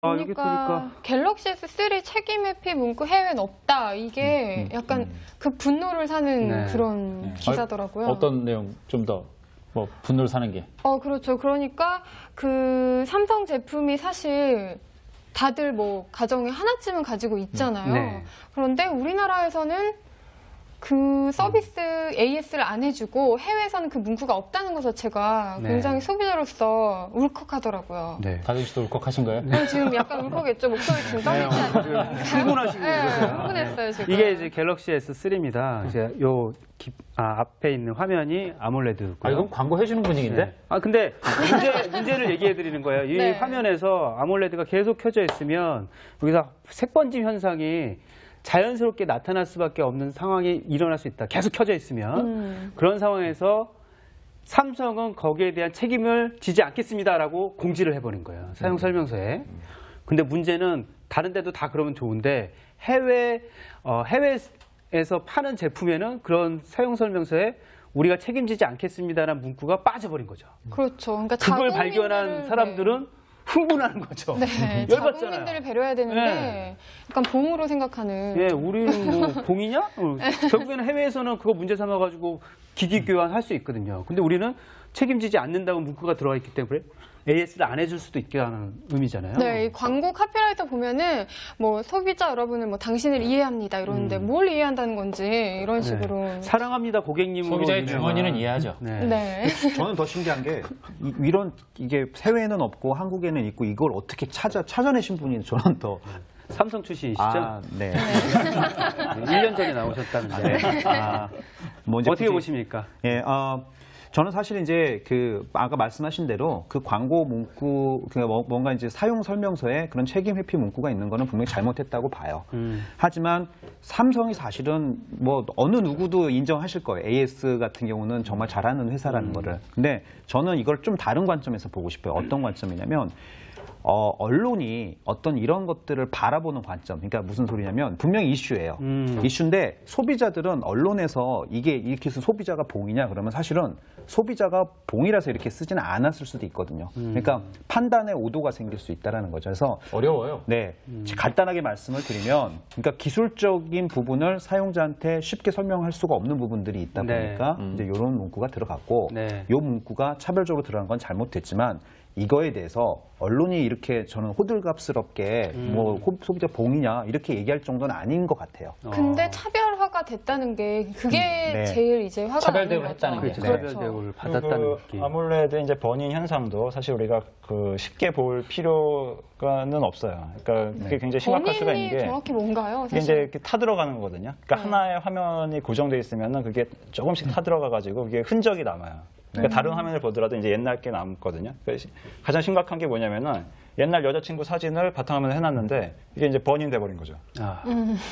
그러니까 갤럭시 S3 책임 회피 문구 해외엔 없다. 이게 약간 그 분노를 사는 그런 기사더라고요. 어떤 내용 좀 더 뭐 분노를 사는 게? 그렇죠. 그러니까 그 삼성 제품이 사실 다들 뭐 가정에 하나쯤은 가지고 있잖아요. 네. 그런데 우리나라에서는 그 서비스 AS를 안 해주고 해외에서는 그 문구가 없다는 것 자체가 굉장히 소비자로서 울컥하더라고요. 네. 다준 씨도 울컥하신 거예요? 지금 약간 울컥했죠. 목소리 지금 떨리지 않나요? 흥분하시고 계세요. 흥분했어요 지금. 이게 이제 갤럭시 S3입니다. 이제 앞에 있는 화면이 아몰레드고요. 이건 광고 해주는 분위기인데? 네. 근데 문제를 얘기해 드리는 거예요. 이 화면에서 아몰레드가 계속 켜져 있으면 여기서 색번짐 현상이 자연스럽게 나타날 수밖에 없는 상황이 일어날 수 있다. 계속 켜져 있으면. 그런 상황에서 삼성은 거기에 대한 책임을 지지 않겠습니다라고 공지를 해버린 거예요. 사용 설명서에. 근데 문제는 다른 데도 다 그러면 좋은데 해외에서 파는 제품에는 그런 사용 설명서에 우리가 책임지지 않겠습니다라는 문구가 빠져버린 거죠. 그렇죠. 그러니까 그걸 발견한 사람들은 흥분하는 거죠. 네, 열받잖아요. 자국민들을 배려해야 되는데 약간 봉으로 생각하는. 예, 우리는 뭐 봉이냐? 결국에는 해외에서는 그거 문제 삼아가지고 기기 교환할 수 있거든요. 근데 우리는 책임지지 않는다고 문구가 들어가 있기 때문에 AS를 안 해줄 수도 있게 하는 의미잖아요. 네, 이 광고 카피라이터 보면은 뭐 소비자 여러분은 뭐 당신을 이해합니다 이러는데 뭘 이해한다는 건지 이런 식으로. 사랑합니다 고객님으로. 소비자의 주머니는 이해하죠. 네. 저는 더 신기한 게 이게 해외에는 없고 한국에는 있고 이걸 어떻게 찾아내신 분이 저는 더 삼성 출신이시죠? 네. 1년 전에 나오셨다는데. 어떻게 보십니까? 예, 저는 사실 이제 아까 말씀하신 대로 그 광고 문구, 뭔가 이제 사용 설명서에 그런 책임 회피 문구가 있는 거는 분명히 잘못했다고 봐요. 하지만 삼성이 사실은 뭐 어느 누구도 인정하실 거예요. AS 같은 경우는 정말 잘하는 회사라는 거를. 근데 저는 이걸 좀 다른 관점에서 보고 싶어요. 어떤 관점이냐면, 언론이 어떤 이런 것들을 바라보는 관점, 그러니까 무슨 소리냐면 분명히 이슈예요. 이슈인데 소비자들은 언론에서 이게 이렇게 해서 소비자가 봉이냐 그러면 사실은 소비자가 봉이라서 이렇게 쓰지는 않았을 수도 있거든요. 그러니까 판단의 오도가 생길 수 있다는 거죠. 그래서 어려워요. 네, 간단하게 말씀을 드리면, 그러니까 기술적인 부분을 사용자한테 쉽게 설명할 수가 없는 부분들이 있다 보니까 이제 이런 문구가 들어갔고, 이 문구가 차별적으로 들어간 건 잘못됐지만. 이거에 대해서 언론이 이렇게 저는 호들갑스럽게 뭐 소비자 봉이냐 이렇게 얘기할 정도는 아닌 것 같아요. 근데 차별화가 됐다는 게 그게 제일 이제 화가 차별 나는 대우를 거죠. 했다는 게. 차별 대우를 받았다는 느낌. 아몰레드 이제 버닝 현상도 사실 우리가 쉽게 볼 필요가는 없어요. 그러니까 그게 굉장히 심각할 수가 있는 게 정확히 뭔가요? 이게 이제 이렇게 타들어가는 거거든요. 그러니까 하나의 화면이 고정돼 있으면은 그게 조금씩 타들어가가지고 그게 흔적이 남아요. 그러니까 다른 화면을 보더라도 이제 옛날 게 남거든요. 그러니까 가장 심각한 게 뭐냐면은 옛날 여자친구 사진을 바탕화면에 해놨는데 이게 이제 버닝 돼버린 거죠.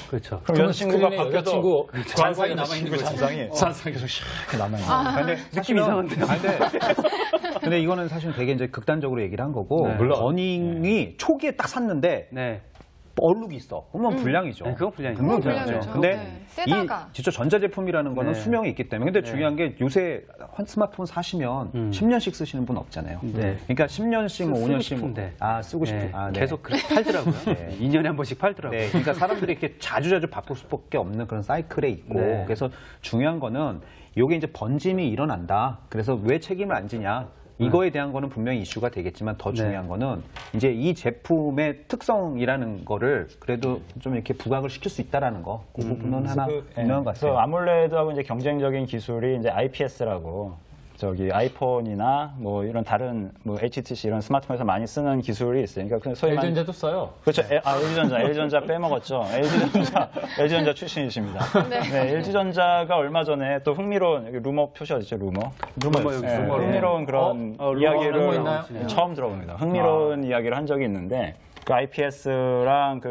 그렇죠. 그럼 여자친구가 바뀌어도 여자친구 잔상이 남아있는 거죠. 잔상이 계속 이렇게 남아있는 거예요. 근데 느낌 이상한데요? 근데 이거는 사실 되게 이제 극단적으로 얘기를 한 거고, 버닝이 초기에 딱 샀는데 얼룩이 있어. 그러면 불량이죠. 그건 불량이죠. 분명 불량이죠. 근데 쓰다가. 진짜 전자제품이라는 거는 수명이 있기 때문에. 근데 중요한 게 요새 스마트폰 사시면 10년씩 쓰시는 분 없잖아요. 그러니까 10년씩, 뭐 5년씩 쓰고 싶은데 계속 그렇게 팔더라고요. 2년에 한 번씩 팔더라고요. 네, 그러니까 사람들이 이렇게 자주자주 바꿀 수밖에 없는 그런 사이클에 있고, 그래서 중요한 거는 이게 이제 번짐이 일어난다. 그래서 왜 책임을 안 지냐? 이거에 대한 거는 분명히 이슈가 되겠지만 더 중요한 거는 이제 이 제품의 특성이라는 거를 그래도 좀 이렇게 부각을 시킬 수 있다라는 거. 그 부분은 하나 분명한 것 같아요. 그래서 아몰레드하고 이제 경쟁적인 기술이 이제 IPS라고 아이폰이나 뭐 이런 다른 뭐 HTC 이런 스마트폰에서 많이 쓰는 기술이 있어요. 그러니까 소위 LG전자도 써요. 그렇죠. LG전자 빼먹었죠. LG전자 출신이십니다. 네, LG전자가 얼마 전에 또 흥미로운 루머 표시 어디죠? 루머 흥미로운 그런 이야기를 처음 들어봅니다. 흥미로운 이야기를 한 적이 있는데 그 IPS랑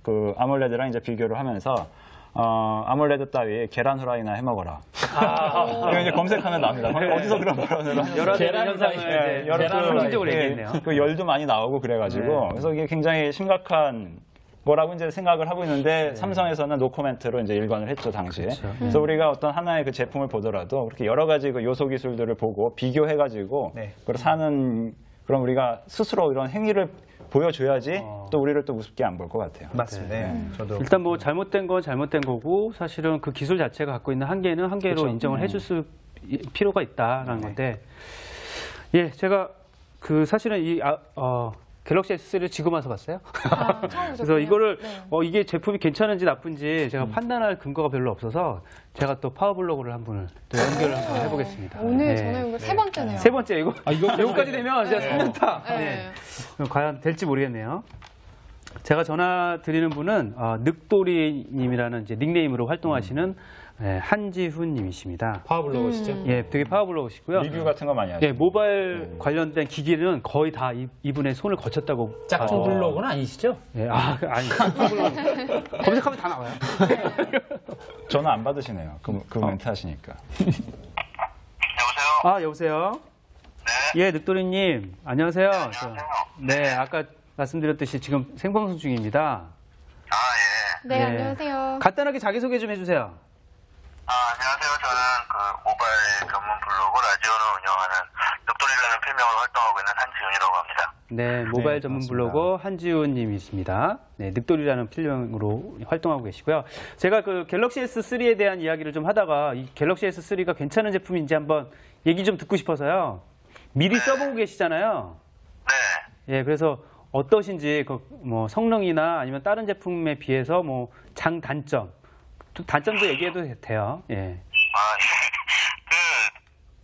그 아몰레드랑 이제 비교를 하면서 아몰레드 따위 계란 후라이나 해먹어라. 이거 이제 검색하면 납니다. 어디서 그런 발언을 하는지. 여러 현상을 상징적으로 얘기했네요. 그 열도 많이 나오고 그래가지고. 그래서 이게 굉장히 심각한 거라고 이제 생각을 하고 있는데 삼성에서는 노코멘트로 이제 일관을 했죠, 당시에. 그래서 우리가 어떤 하나의 그 제품을 보더라도 그렇게 여러 가지 그 요소 기술들을 보고 비교해가지고 그걸 사는, 그럼 우리가 스스로 이런 행위를 보여줘야지 또 우리를 또 우습게 안 볼 것 같아요. 맞습니다. 저도 일단 뭐 잘못된 건 잘못된 거고 사실은 그 기술 자체가 갖고 있는 한계는 한계로 그렇죠. 인정을 해줄 필요가 있다라는 건데 예, 제가 그 사실은 이 갤럭시 S3를 지금 와서 봤어요. 처음 보셨군요. 그래서 이거를 네. 이게 제품이 괜찮은지 나쁜지 제가 판단할 근거가 별로 없어서 제가 또 파워블로그를 한 분을 또 연결을 한번 해보겠습니다. 오늘 네. 전화 연결 세 번째네요. 세 번째 이거 이거까지 되면 진짜 3년타. 네. 그럼 과연 될지 모르겠네요. 제가 전화 드리는 분은 늑돌이님이라는 이제 닉네임으로 활동하시는 한지훈님이십니다. 파워블로거시죠? 예, 되게 파워블로우시고요. 리뷰 같은 거 많이 하죠. 예, 모바일 관련된 기기는 거의 다 이분의 손을 거쳤다고. 짝퉁 블로거는 아니시죠? 예, 아니. 검색하면 다 나와요. 전화 안 받으시네요. 그 멘트 하시니까. 아, 여보세요? 네. 예, 늑돌이님. 안녕하세요. 네, 아까 말씀드렸듯이 지금 생방송 중입니다. 네, 예. 안녕하세요. 간단하게 자기소개 좀 해주세요. 안녕하세요. 저는 그 모바일 전문 블로그 라지오를 운영하는 늑돌이라는 필명으로 활동하고 있는 한지훈이라고 합니다. 네, 모바일 네, 전문 반갑습니다. 블로거 한지훈님이십니다. 네, 늑돌이라는 필명으로 활동하고 계시고요. 제가 그 갤럭시 S3에 대한 이야기를 좀 하다가 이 갤럭시 S3가 괜찮은 제품인지 한번 얘기 좀 듣고 싶어서요. 미리 써보고 계시잖아요. 네. 예, 그래서 어떠신지 뭐 성능이나 아니면 다른 제품에 비해서 뭐 장단점, 또 단점도 얘기해도 돼요. 예. 그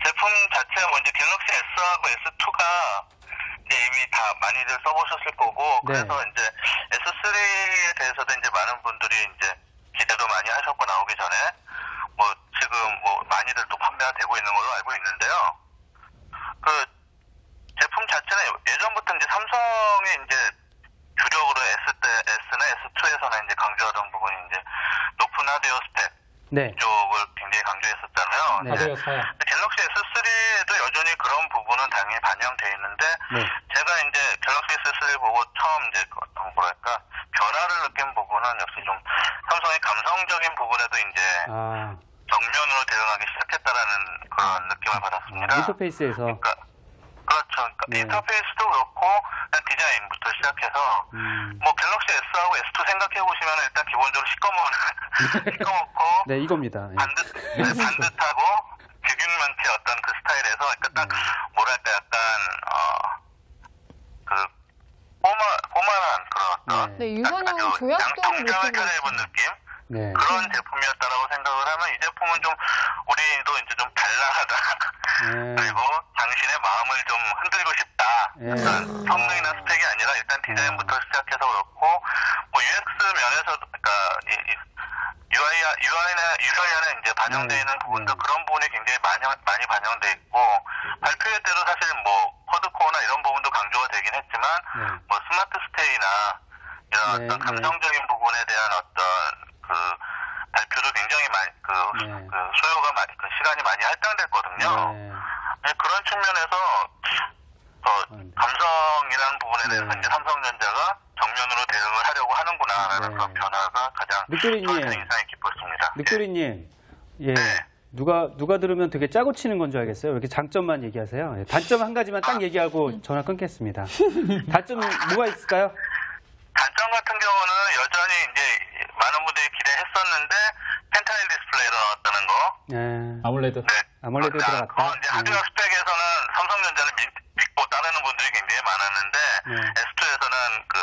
제품 자체가 먼저 갤럭시 S하고 S2가 이제 이미 다 많이들 써보셨을 거고 네. 그래서 이제 S3에 대해서도 이제 많은 분들이 이제 기대도 많이 하셨고 나오기 전에 뭐 지금 뭐 많이들 또 판매가 되고 있는 걸로 알고 있는데요. 그 제품 자체는 예전부터 이제 삼성이 이제 주력으로 S나 S2에서는 이제 강조하던 부분이 이제 높은 하드웨어 스펙 네. 쪽을 굉장히 강조했었잖아요. 네. 하드웨어 사양. 갤럭시 S3에도 여전히 그런 부분은 당연히 반영되어 있는데 네. 제가 이제 갤럭시 S3 보고 처음 이제 뭐랄까 변화를 느낀 부분은 역시 좀 삼성의 감성적인 부분에도 이제 아, 정면으로 대응하기 시작했다라는 그런 느낌을 받았습니다. 인터페이스에서. 그렇죠. 그러니까 네. 인터페이스도 그렇고 그냥 디자인부터 시작해서 뭐 갤럭시 S하고 S2 생각해 보시면 일단 기본적으로 시꺼멓고 네, 이겁니다. 예. 반듯하고 뷰균먼트의 어떤 그 스타일에서 그러니까 딱 뭐랄까 약간 그 포만한 그런 어떤 네, 유선형 아주 조약도를 양장을 느끼고 차려입은 느낌 네. 그런 제품이었다라고 생각을 하면 이 제품은 좀 우리도 이제 좀 발랄하다 네. 그리고 당신의 마음을 좀 흔들고 싶다. 네. 성능이나 스펙이 아니라 일단 디자인부터 시작해서 그렇고 뭐 UX 면에서 그러니까 UI 안에 이제 반영되어 있는 부분도 그런 부분이 굉장히 많이 반영돼 있고 발표회 때도 사실 뭐 쿼드코어나 이런 부분도 강조가 되긴 했지만 뭐 스마트 스테이나 이런 네, 어떤 감성적인 부분에 대한 어떤 그 발표도 굉장히 많이 그 소요가 많이 그 시간이 많이 할당됐거든요. 네, 그런 측면에서 감성이라는 부분에 대해서 이제 삼성전자가 정면으로 대응을 하려고 하는구나라는 그런 변화가 가장 늑돌이님. 저한테는 인상이 깊었습니다. 늑돌이님, 예. 누가 들으면 되게 짜고 치는 건 줄 알겠어요. 왜 이렇게 장점만 얘기하세요? 예, 단점 한 가지만 딱 얘기하고 전화 끊겠습니다. 단점 뭐가 있을까요? 단점 같은 경우는 여전히 이제 많은 분들이 기대했었는데 펜타일 디스플레이로 나왔다는 거. 예. 아몰레드. 네. 아몰레드 들어갔다. 그건 이제 하드웨어 스펙에서는 삼성전자를 믿고 따르는 분들이 굉장히 많았는데 S2에서는 그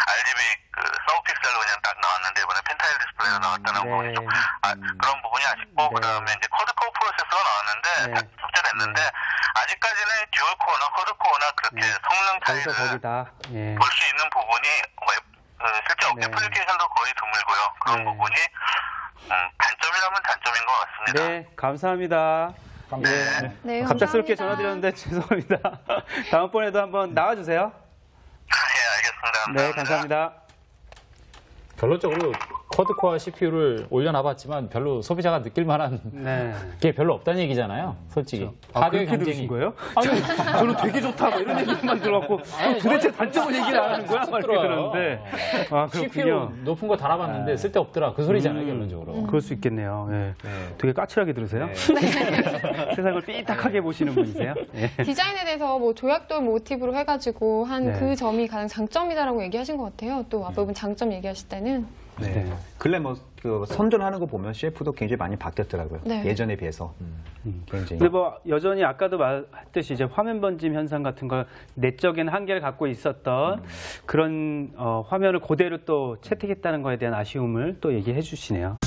RGB 그 서브픽셀로 그냥 딱 나왔는데 이번에 펜타일 디스플레이로 나왔다는 부분이 좀 그런 부분이 아쉽고 그다음에 이제 쿼드코어 프로세서가 나왔는데 탑재됐는데 아직까지는 듀얼코어나 쿼드코어나 그렇게 성능 차이를 거기다. 예. 볼 수 있는 부분이 실제 애플리케이션도 거의 드물고요. 그런 부분이 단점이라면 단점인 것 같습니다. 네, 감사합니다. 네, 갑작스럽게 감사합니다. 전화드렸는데 죄송합니다. 다음번에도 한번 나와주세요. 예, 알겠습니다. 네, 감사합니다. 결론적으로 쿼드코어 CPU를 올려놔봤지만 별로 소비자가 느낄 만한 네. 게 별로 없다는 얘기잖아요. 솔직히. 하드웨어 그렇게 들으신 거예요? 저는 되게 좋다 뭐 이런 얘기만 들어갖고 도대체 단점을 얘기를 안 하는 거야? 막 이렇게 들었는데 아 CPU 그렇군요. 높은 거 달아봤는데 쓸데없더라. 그 소리잖아요, 결론적으로. 그럴 수 있겠네요. 예. 되게 까칠하게 들으세요? 세상을 삐딱하게 보시는 분이세요? 예. 디자인에 대해서 뭐 조약돌 모티브로 해가지고 한 네. 그 점이 가장 장점이다라고 얘기하신 것 같아요. 또 앞부분 장점 얘기하실 때는. 네. 근래 뭐 그 선전하는 거 보면 CF도 굉장히 많이 바뀌었더라고요. 네. 예전에 비해서 굉장히. 근데 뭐 여전히 아까도 말했듯이 이제 화면 번짐 현상 같은 거 내적인 한계를 갖고 있었던 그런 화면을 그대로 또 채택했다는 거에 대한 아쉬움을 또 얘기해 주시네요.